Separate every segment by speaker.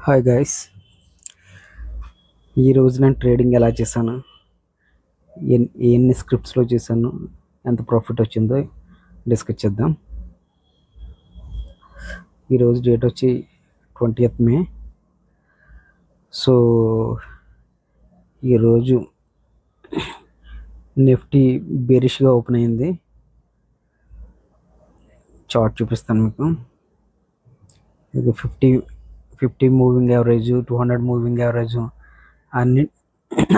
Speaker 1: Hi guys, ఈరోజు నేను trading ఎలా చేశాను, ఎన్ని స్క్రిప్ట్స్లో చేశాను, ఎంత ప్రాఫిట్ వచ్చిందో డిస్కస్ చేద్దాం. ఈరోజు డేట్ వచ్చి 20th మే. సో ఈరోజు నిఫ్టీ బేరిష్గా ఓపెన్ అయింది. చార్ట్ చూపిస్తాను మీకు. ఇది 50 మూవింగ్ యావరేజ్, 200 మూవింగ్ యావరేజ్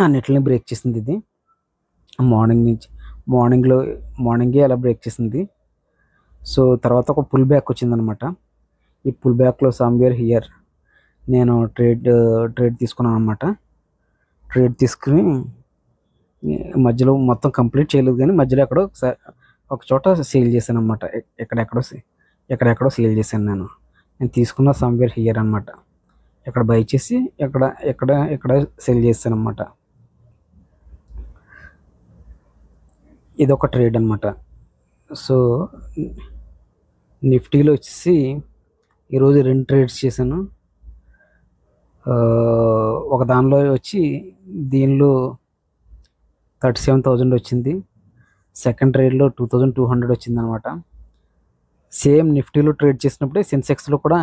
Speaker 1: అన్నిటిని బ్రేక్ చేసింది. ఇది మార్నింగే అలా బ్రేక్ చేసింది. సో తర్వాత ఒక పుల్ బ్యాక్ వచ్చిందనమాట. ఈ పుల్ బ్యాక్లో సమ్వేర్ హియర్ నేను ట్రేడ్ తీసుకున్నాను అనమాట. ట్రేడ్ తీసుకుని మధ్యలో మొత్తం కంప్లీట్ చేయలేదు, కానీ మధ్యలో ఎక్కడో ఒక చోట సేల్ చేశాను అనమాట. ఎక్కడెక్కడో సేల్ చేశాను. నేను తీసుకున్న సమ్వేర్ హియర్ అనమాట. ఇక్కడ బై చేసి ఎక్కడ సేల్ చేశాను అనమాట. ఇది ఒక ట్రేడ్ అనమాట. సో నిఫ్టీలో వచ్చేసి ఈరోజు 2 ట్రేడ్స్ చేశాను. ఒక దానిలో వచ్చి దీనిలో 37,000 వచ్చింది. సెకండ్ ట్రేడ్లో 2,200 వచ్చింది అనమాట. సేమ్ నిఫ్టీలో ట్రేడ్ చేసినప్పుడే సెన్సెక్స్లో కూడా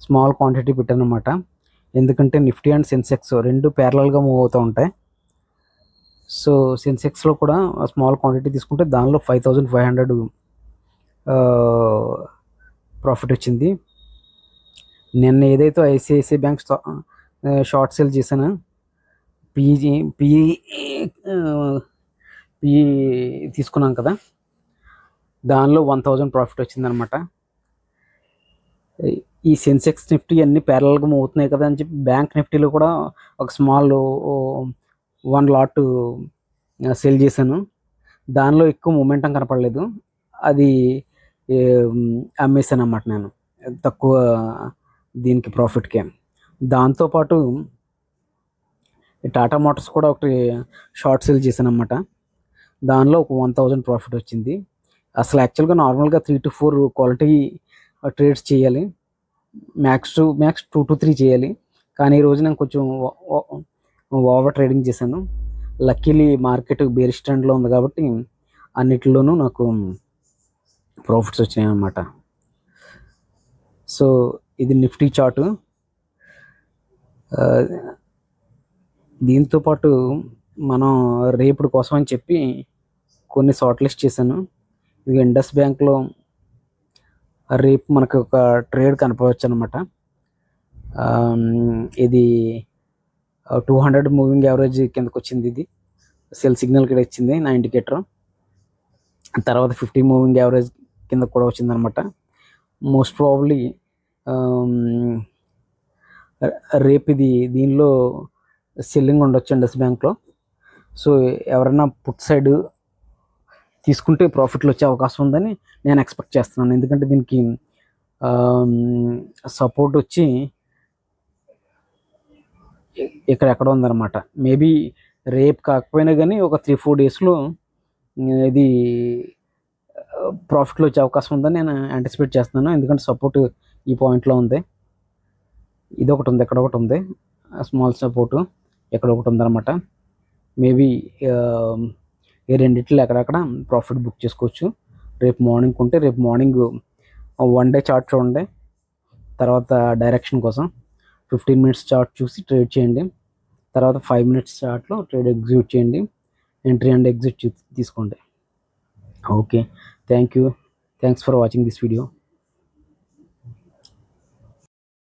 Speaker 1: స్మాల్ క్వాంటిటీ పెట్టాను అనమాట. ఎందుకంటే నిఫ్టీ అండ్ సెన్సెక్స్ రెండు ప్యారలల్గా మూవ్ అవుతూ ఉంటాయి. సో సెన్సెక్స్లో కూడా స్మాల్ క్వాంటిటీ తీసుకుంటే దానిలో 5,500 ప్రాఫిట్ వచ్చింది. నిన్న ఏదైతే ఐసిఐసిఐ బ్యాంక్ షార్ట్ సేల్ చేశాను, పిఈ తీసుకున్నాం కదా, దానిలో 1,000 ప్రాఫిట్ వచ్చిందనమాట. ఈ సెన్సెక్స్ నిఫ్టీ అన్ని ప్యారలల్గా మూవ్ అవుతున్నాయి కదా అని చెప్పి బ్యాంక్ నిఫ్టీలో కూడా ఒక స్మాల్ 1 లాట్ సేల్ చేశాను. దానిలో ఎక్కువ మూమెంటం కనపడలేదు, అది అమ్మేశాను అన్నమాట నేను తక్కువ దీనికి ప్రాఫిట్కే. దాంతోపాటు టాటా మోటార్స్ కూడా ఒకటి షార్ట్ సేల్ చేశాను అన్నమాట. దానిలో ఒక 1,000 ప్రాఫిట్ వచ్చింది. అసలు యాక్చువల్గా నార్మల్గా 3 to 4 క్వాలిటీ ట్రేడ్స్ చేయాలి, మ్యాక్స్ 2 to 3 చేయాలి. కానీ ఈరోజు నేను కొంచెం ఓవర్ ట్రేడింగ్ చేశాను. లక్కీలీ మార్కెట్ బేరిష్ ట్రెండ్లో ఉంది కాబట్టి అన్నిటిలోనూ నాకు ప్రాఫిట్స్ వచ్చినాయి అన్నమాట. సో ఇది నిఫ్టీ చార్టు. దీంతోపాటు మనం రేపటి కోసం అని చెప్పి కొన్ని షార్ట్ లిస్ట్ చేశాను. ఇది ఇండస్ బ్యాంక్లో రేపు మనకు ఒక ట్రేడ్ కనపడవచ్చు అనమాట. ఇది 200 మూవింగ్ యావరేజ్ కిందకు వచ్చింది. ఇది సెల్ సిగ్నల్ కింద వచ్చింది నా ఇండికేటర్. తర్వాత 50 మూవింగ్ యావరేజ్ కింద కూడా వచ్చిందనమాట. మోస్ట్ ప్రాబబ్లీ రేపు దీనిలో సెల్లింగ్ ఉండొచ్చు ఇండస్ బ్యాంక్లో. సో ఎవరైనా పుట్ సైడ్ తీసుకుంటే ప్రాఫిట్లు వచ్చే అవకాశం ఉందని నేను ఎక్స్పెక్ట్ చేస్తున్నాను. ఎందుకంటే దీనికి సపోర్ట్ వచ్చి ఎక్కడెక్కడ ఉందన్నమాట. మేబీ రేపు కాకపోయినా కానీ ఒక 3-4 డేస్లో ఇది ప్రాఫిట్లో వచ్చే అవకాశం ఉందని నేను యాంటిసిపేట్ చేస్తున్నాను. ఎందుకంటే సపోర్ట్ ఈ పాయింట్లో ఉంది. ఇది ఒకటి ఉంది, ఎక్కడ ఒకటి ఉంది, స్మాల్ సపోర్టు ఎక్కడ ఒకటి ఉందన్నమాట. మేబీ ఈ రెండిట్లో ఎక్కడెక్కడ ప్రాఫిట్ బుక్ చేసుకోవచ్చు. రేపు మార్నింగ్ ఉంటే రేపు మార్నింగ్ 1 డే చార్ట్ చూడండి. తర్వాత డైరెక్షన్ కోసం 15 మినిట్స్ చార్ట్ చూసి ట్రేడ్ చేయండి. తర్వాత 5 మినిట్స్ చార్ట్లో ట్రేడ్ ఎగ్జిక్యూట్ చేయండి. ఎంట్రీ అండ్ ఎగ్జిట్ తీసుకోండి. Okay, thanks for watching this video.